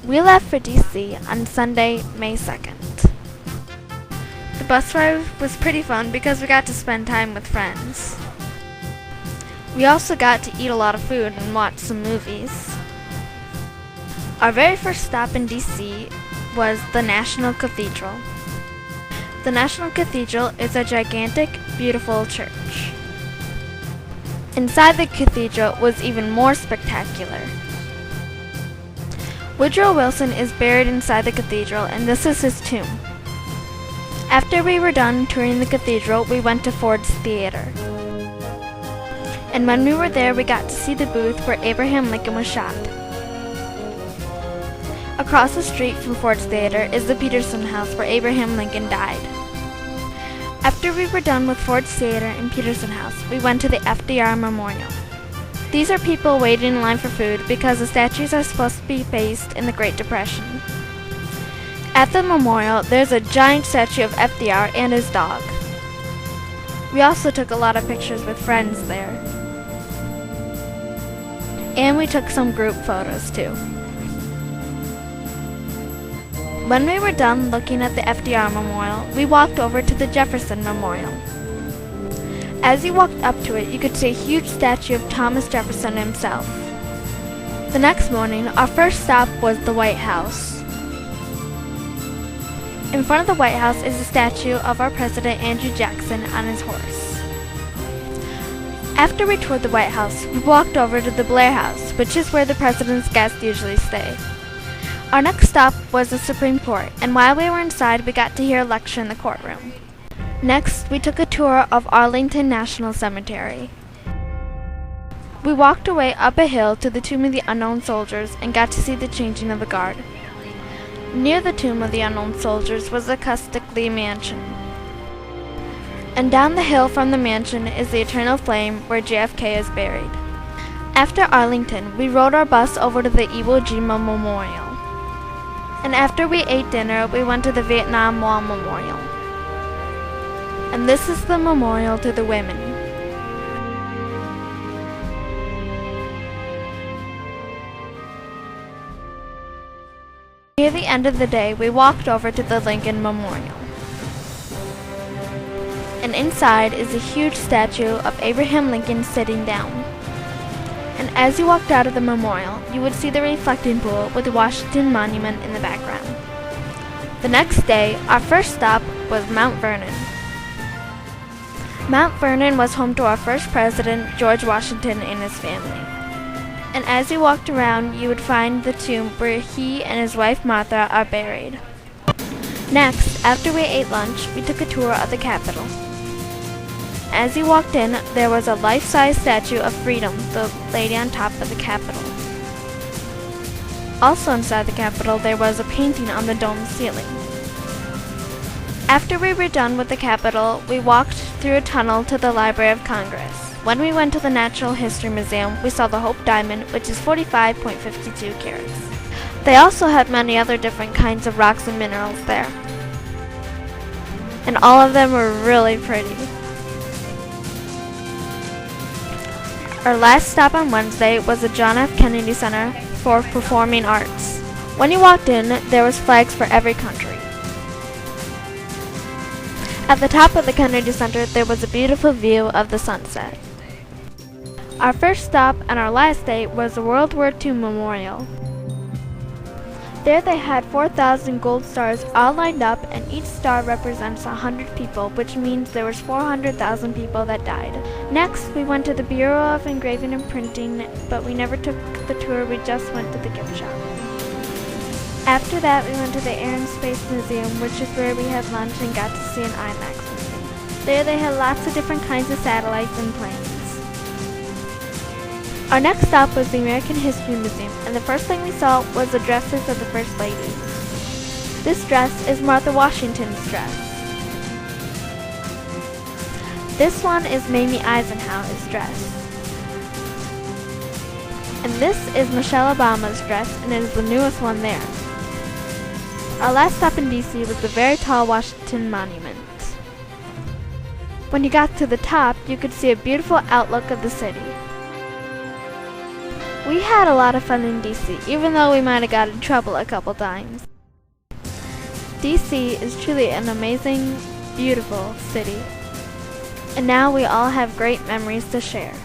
We left for DC on Sunday, May 2nd. The bus ride was pretty fun because we got to spend time with friends. We also got to eat a lot of food and watch some movies. Our very first stop in DC was the National Cathedral. The National Cathedral is a gigantic, beautiful church. Inside the cathedral was even more spectacular. Woodrow Wilson is buried inside the cathedral, and this is his tomb. After we were done touring the cathedral, we went to Ford's Theater. And when we were there, we got to see the booth where Abraham Lincoln was shot. Across the street from Ford's Theater is the Peterson House where Abraham Lincoln died. After we were done with Ford's Theater and Peterson House, we went to the FDR Memorial. These are people waiting in line for food because the statues are supposed to be based in the Great Depression. At the memorial, there's a giant statue of FDR and his dog. We also took a lot of pictures with friends there. And we took some group photos too. When we were done looking at the FDR Memorial, we walked over to the Jefferson Memorial. As you walked up to it, you could see a huge statue of Thomas Jefferson himself. The next morning, our first stop was the White House. In front of the White House is a statue of our President Andrew Jackson on his horse. After we toured the White House, we walked over to the Blair House, which is where the President's guests usually stay. Our next stop was the Supreme Court, and while we were inside, we got to hear a lecture in the courtroom. Next, we took a tour of Arlington National Cemetery. We walked away up a hill to the Tomb of the Unknown Soldiers and got to see the changing of the guard. Near the Tomb of the Unknown Soldiers was the Custickley Mansion. And down the hill from the mansion is the Eternal Flame where JFK is buried. After Arlington, we rode our bus over to the Iwo Jima Memorial. And after we ate dinner, we went to the Vietnam Wall Memorial. And this is the memorial to the women. Near the end of the day, we walked over to the Lincoln Memorial. And inside is a huge statue of Abraham Lincoln sitting down. And as you walked out of the memorial, you would see the reflecting pool with the Washington Monument in the background. The next day, our first stop was Mount Vernon. Mount Vernon was home to our first president, George Washington, and his family. And as you walked around, you would find the tomb where he and his wife Martha are buried. Next, after we ate lunch, we took a tour of the Capitol. As you walked in, there was a life-size statue of Freedom, the lady on top of the Capitol. Also inside the Capitol, there was a painting on the dome ceiling. After we were done with the Capitol, we walked through a tunnel to the Library of Congress. When we went to the Natural History Museum, we saw the Hope Diamond, which is 45.52 carats. They also had many other different kinds of rocks and minerals there. And all of them were really pretty. Our last stop on Wednesday was the John F. Kennedy Center for Performing Arts. When you walked in, there was flags for every country. At the top of the Kennedy Center, there was a beautiful view of the sunset. Our first stop and our last day was the World War II Memorial. There they had 4,000 gold stars all lined up, and each star represents 100 people, which means there was 400,000 people that died. Next, we went to the Bureau of Engraving and Printing, but we never took the tour, we just went to the gift shop. After that, we went to the Air and Space Museum, which is where we had lunch and got to see an IMAX movie. There they had lots of different kinds of satellites and planes. Our next stop was the American History Museum, and the first thing we saw was the dresses of the First Lady. This dress is Martha Washington's dress. This one is Mamie Eisenhower's dress. And this is Michelle Obama's dress, and it is the newest one there. Our last stop in DC was the very tall Washington Monument. When you got to the top, you could see a beautiful outlook of the city. We had a lot of fun in DC, even though we might have got in trouble a couple times. DC is truly an amazing, beautiful city. And now we all have great memories to share.